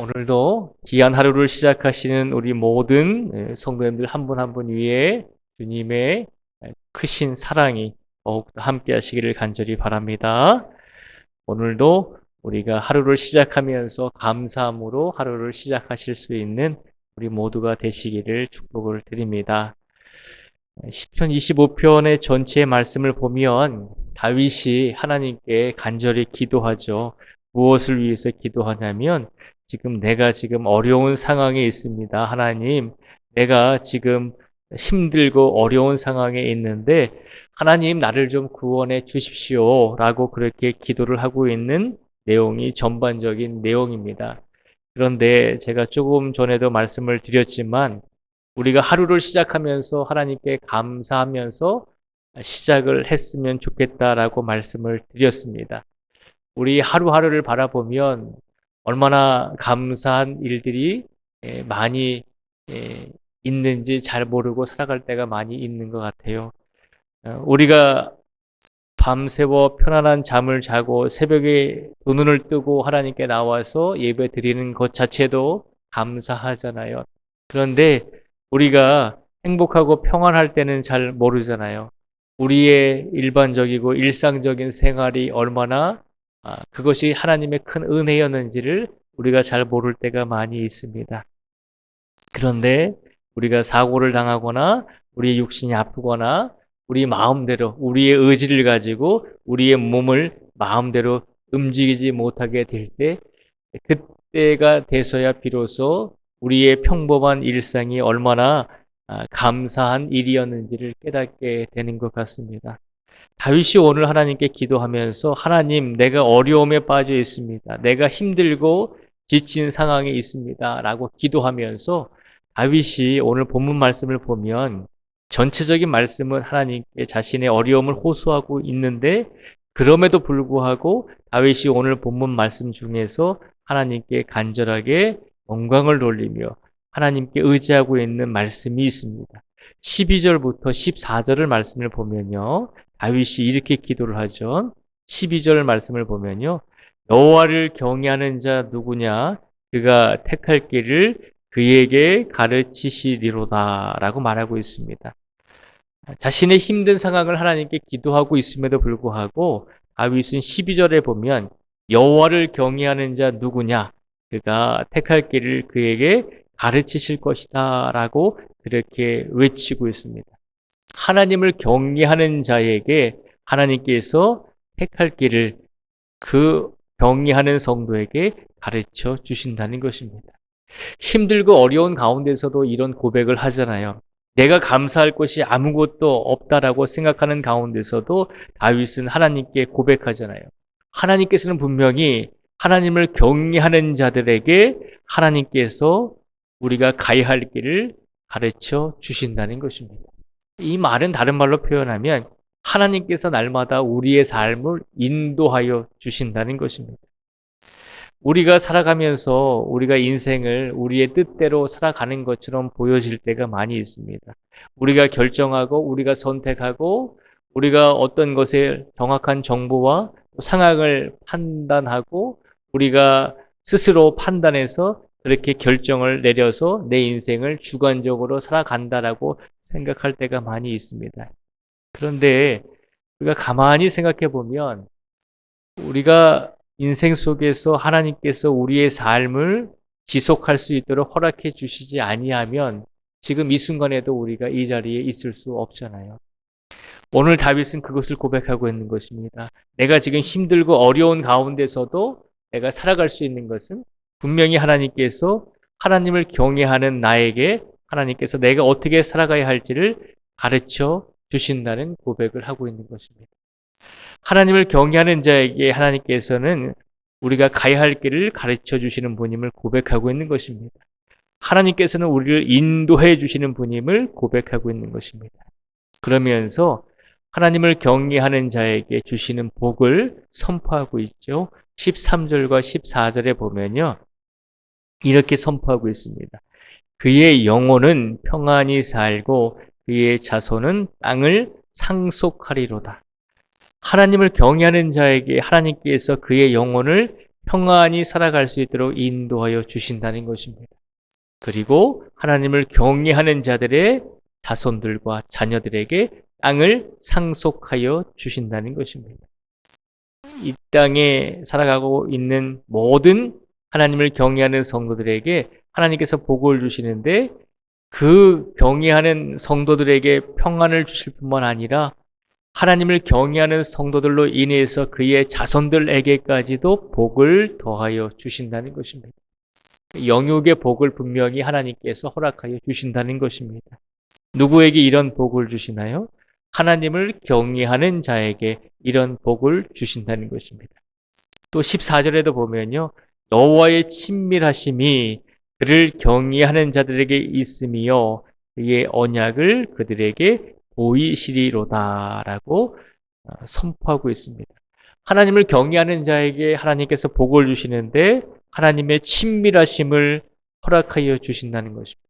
오늘도 귀한 하루를 시작하시는 우리 모든 성도님들 한 분 한 분 위에 주님의 크신 사랑이 더욱더 함께 하시기를 간절히 바랍니다. 오늘도 우리가 하루를 시작하면서 감사함으로 하루를 시작하실 수 있는 우리 모두가 되시기를 축복을 드립니다. 시편 25편의 전체 말씀을 보면 다윗이 하나님께 간절히 기도하죠. 무엇을 위해서 기도하냐면 내가 지금 어려운 상황에 있습니다. 하나님, 내가 지금 힘들고 어려운 상황에 있는데 하나님 나를 좀 구원해 주십시오 라고 그렇게 기도를 하고 있는 내용이 전반적인 내용입니다. 그런데 제가 조금 전에도 말씀을 드렸지만 우리가 하루를 시작하면서 하나님께 감사하면서 시작을 했으면 좋겠다라고 말씀을 드렸습니다. 우리 하루하루를 바라보면 얼마나 감사한 일들이 많이 있는지 잘 모르고 살아갈 때가 많이 있는 것 같아요. 우리가 밤새워 편안한 잠을 자고 새벽에 두 눈을 뜨고 하나님께 나와서 예배 드리는 것 자체도 감사하잖아요. 그런데 우리가 행복하고 평안할 때는 잘 모르잖아요. 우리의 일반적이고 일상적인 생활이 얼마나 그것이 하나님의 큰 은혜였는지를 우리가 잘 모를 때가 많이 있습니다. 그런데 우리가 사고를 당하거나 우리의 육신이 아프거나 우리 마음대로 우리의 의지를 가지고 우리의 몸을 마음대로 움직이지 못하게 될 때 그때가 돼서야 비로소 우리의 평범한 일상이 얼마나 감사한 일이었는지를 깨닫게 되는 것 같습니다. 다윗이 오늘 하나님께 기도하면서 하나님, 내가 어려움에 빠져 있습니다. 내가 힘들고 지친 상황에 있습니다. 라고 기도하면서 다윗이 오늘 본문 말씀을 보면 전체적인 말씀은 하나님께 자신의 어려움을 호소하고 있는데 그럼에도 불구하고 다윗이 오늘 본문 말씀 중에서 하나님께 간절하게 영광을 돌리며 하나님께 의지하고 있는 말씀이 있습니다. 12절부터 14절을 말씀을 보면요. 다윗이 이렇게 기도를 하죠. 12절 말씀을 보면요. 여호와를 경외하는 자 누구냐? 그가 택할 길을 그에게 가르치시리로다 라고 말하고 있습니다. 자신의 힘든 상황을 하나님께 기도하고 있음에도 불구하고 다윗은 12절에 보면 여호와를 경외하는 자 누구냐? 그가 택할 길을 그에게 가르치실 것이다 라고 그렇게 외치고 있습니다. 하나님을 경외하는 자에게 하나님께서 택할 길을 그 경외하는 성도에게 가르쳐 주신다는 것입니다. 힘들고 어려운 가운데서도 이런 고백을 하잖아요. 내가 감사할 것이 아무것도 없다라고 생각하는 가운데서도 다윗은 하나님께 고백하잖아요. 하나님께서는 분명히 하나님을 경외하는 자들에게 하나님께서 우리가 가야 할 길을 가르쳐 주신다는 것입니다. 이 말은 다른 말로 표현하면 하나님께서 날마다 우리의 삶을 인도하여 주신다는 것입니다. 우리가 살아가면서 우리가 인생을 우리의 뜻대로 살아가는 것처럼 보여질 때가 많이 있습니다. 우리가 결정하고 우리가 선택하고 우리가 어떤 것에 정확한 정보와 상황을 판단하고 우리가 스스로 판단해서 그렇게 결정을 내려서 내 인생을 주관적으로 살아간다라고 생각할 때가 많이 있습니다. 그런데 우리가 가만히 생각해 보면 우리가 인생 속에서 하나님께서 우리의 삶을 지속할 수 있도록 허락해 주시지 아니하면 지금 이 순간에도 우리가 이 자리에 있을 수 없잖아요. 오늘 다윗은 그것을 고백하고 있는 것입니다. 내가 지금 힘들고 어려운 가운데서도 내가 살아갈 수 있는 것은 분명히 하나님께서 하나님을 경외하는 나에게 하나님께서 내가 어떻게 살아가야 할지를 가르쳐 주신다는 고백을 하고 있는 것입니다. 하나님을 경외하는 자에게 하나님께서는 우리가 가야 할 길을 가르쳐 주시는 분임을 고백하고 있는 것입니다. 하나님께서는 우리를 인도해 주시는 분임을 고백하고 있는 것입니다. 그러면서 하나님을 경외하는 자에게 주시는 복을 선포하고 있죠. 13절과 14절에 보면요. 이렇게 선포하고 있습니다. 그의 영혼은 평안히 살고 그의 자손은 땅을 상속하리로다. 하나님을 경외하는 자에게 하나님께서 그의 영혼을 평안히 살아갈 수 있도록 인도하여 주신다는 것입니다. 그리고 하나님을 경외하는 자들의 자손들과 자녀들에게 땅을 상속하여 주신다는 것입니다. 이 땅에 살아가고 있는 모든 하나님을 경외하는 성도들에게 하나님께서 복을 주시는데, 그 경외하는 성도들에게 평안을 주실 뿐만 아니라 하나님을 경외하는 성도들로 인해서 그의 자손들에게까지도 복을 더하여 주신다는 것입니다. 영육의 복을 분명히 하나님께서 허락하여 주신다는 것입니다. 누구에게 이런 복을 주시나요? 하나님을 경외하는 자에게 이런 복을 주신다는 것입니다. 또 14절에도 보면요, 여호와의 친밀하심이 그를 경외하는 자들에게 있으며 그의 언약을 그들에게 보이시리로다라고 선포하고 있습니다. 하나님을 경외하는 자에게 하나님께서 복을 주시는데 하나님의 친밀하심을 허락하여 주신다는 것입니다.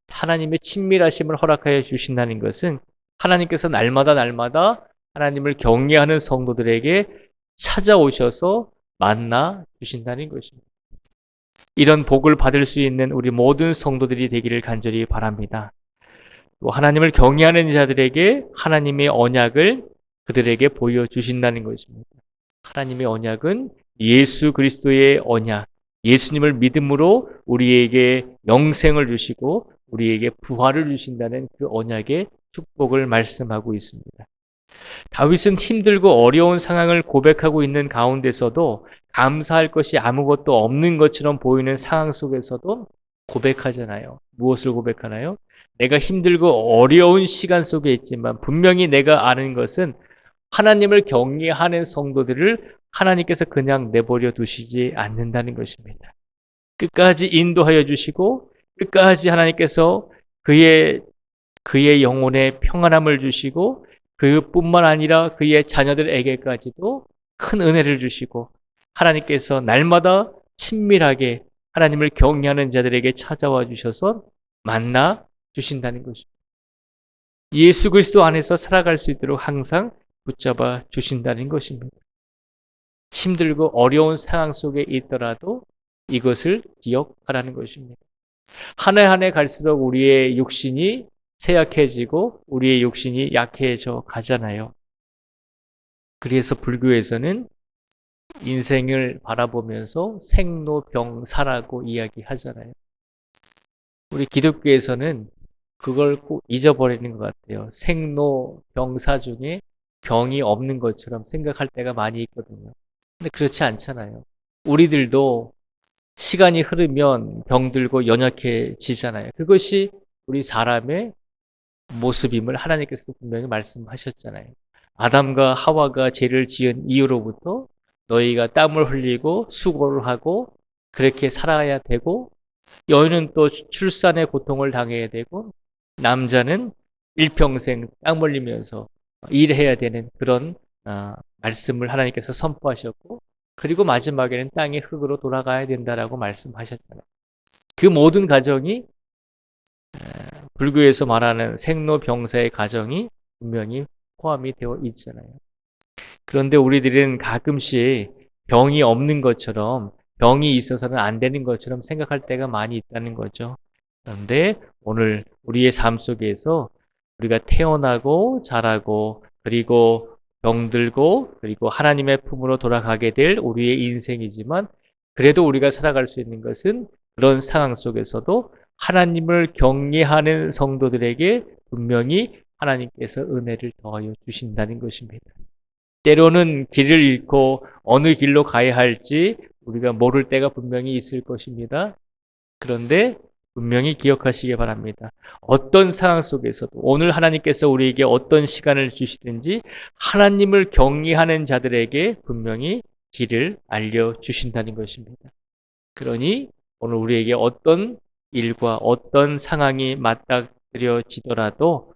하나님의 친밀하심을 허락하여 주신다는 것은 하나님께서 날마다 하나님을 경외하는 성도들에게 찾아오셔서 만나 주신다는 것입니다. 이런 복을 받을 수 있는 우리 모든 성도들이 되기를 간절히 바랍니다. 또 하나님을 경외하는 자들에게 하나님의 언약을 그들에게 보여주신다는 것입니다. 하나님의 언약은 예수 그리스도의 언약, 예수님을 믿음으로 우리에게 영생을 주시고 우리에게 부활을 주신다는 그 언약의 축복을 말씀하고 있습니다. 다윗은 힘들고 어려운 상황을 고백하고 있는 가운데서도 감사할 것이 아무것도 없는 것처럼 보이는 상황 속에서도 고백하잖아요. 무엇을 고백하나요? 내가 힘들고 어려운 시간 속에 있지만 분명히 내가 아는 것은 하나님을 경외하는 성도들을 하나님께서 그냥 내버려 두시지 않는다는 것입니다. 끝까지 인도하여 주시고 끝까지 하나님께서 그의 영혼에 평안함을 주시고 그뿐만 아니라 그의 자녀들에게까지도 큰 은혜를 주시고 하나님께서 날마다 친밀하게 하나님을 경외하는 자들에게 찾아와 주셔서 만나 주신다는 것입니다. 예수 그리스도 안에서 살아갈 수 있도록 항상 붙잡아 주신다는 것입니다. 힘들고 어려운 상황 속에 있더라도 이것을 기억하라는 것입니다. 한 해 한 해 갈수록 우리의 육신이 쇠약해지고 우리의 육신이 약해져 가잖아요. 그래서 불교에서는 인생을 바라보면서 생로병사라고 이야기하잖아요. 우리 기독교에서는 그걸 꼭 잊어버리는 것 같아요. 생로병사 중에 병이 없는 것처럼 생각할 때가 많이 있거든요. 근데 그렇지 않잖아요. 우리들도 시간이 흐르면 병들고 연약해지잖아요. 그것이 우리 사람의 모습임을 하나님께서도 분명히 말씀하셨잖아요. 아담과 하와가 죄를 지은 이후로부터 너희가 땀을 흘리고 수고를 하고 그렇게 살아야 되고 여인은 또 출산의 고통을 당해야 되고 남자는 일평생 땀 흘리면서 일해야 되는 그런 말씀을 하나님께서 선포하셨고 그리고 마지막에는 땅의 흙으로 돌아가야 된다라고 말씀하셨잖아요. 그 모든 가정이 불교에서 말하는 생로병사의 가정이 분명히 포함이 되어 있잖아요. 그런데 우리들은 가끔씩 병이 없는 것처럼 병이 있어서는 안 되는 것처럼 생각할 때가 많이 있다는 거죠. 그런데 오늘 우리의 삶 속에서 우리가 태어나고 자라고 그리고 병들고 그리고 하나님의 품으로 돌아가게 될 우리의 인생이지만 그래도 우리가 살아갈 수 있는 것은 그런 상황 속에서도 하나님을 경외하는 성도들에게 분명히 하나님께서 은혜를 더하여 주신다는 것입니다. 때로는 길을 잃고 어느 길로 가야 할지 우리가 모를 때가 분명히 있을 것입니다. 그런데 분명히 기억하시기 바랍니다. 어떤 상황 속에서도 오늘 하나님께서 우리에게 어떤 시간을 주시든지 하나님을 경외하는 자들에게 분명히 길을 알려주신다는 것입니다. 그러니 오늘 우리에게 어떤 일과 어떤 상황이 맞닥뜨려지더라도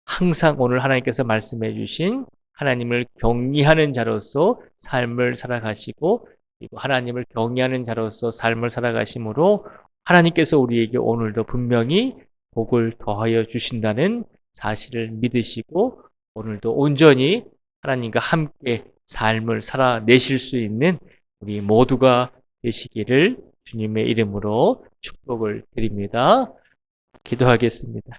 항상 오늘 하나님께서 말씀해 주신 하나님을 경외하는 자로서 삶을 살아가시고 그리고 하나님을 경외하는 자로서 삶을 살아가심으로 하나님께서 우리에게 오늘도 분명히 복을 더하여 주신다는 사실을 믿으시고 오늘도 온전히 하나님과 함께 삶을 살아내실 수 있는 우리 모두가 되시기를 주님의 이름으로 축복을 드립니다. 기도하겠습니다.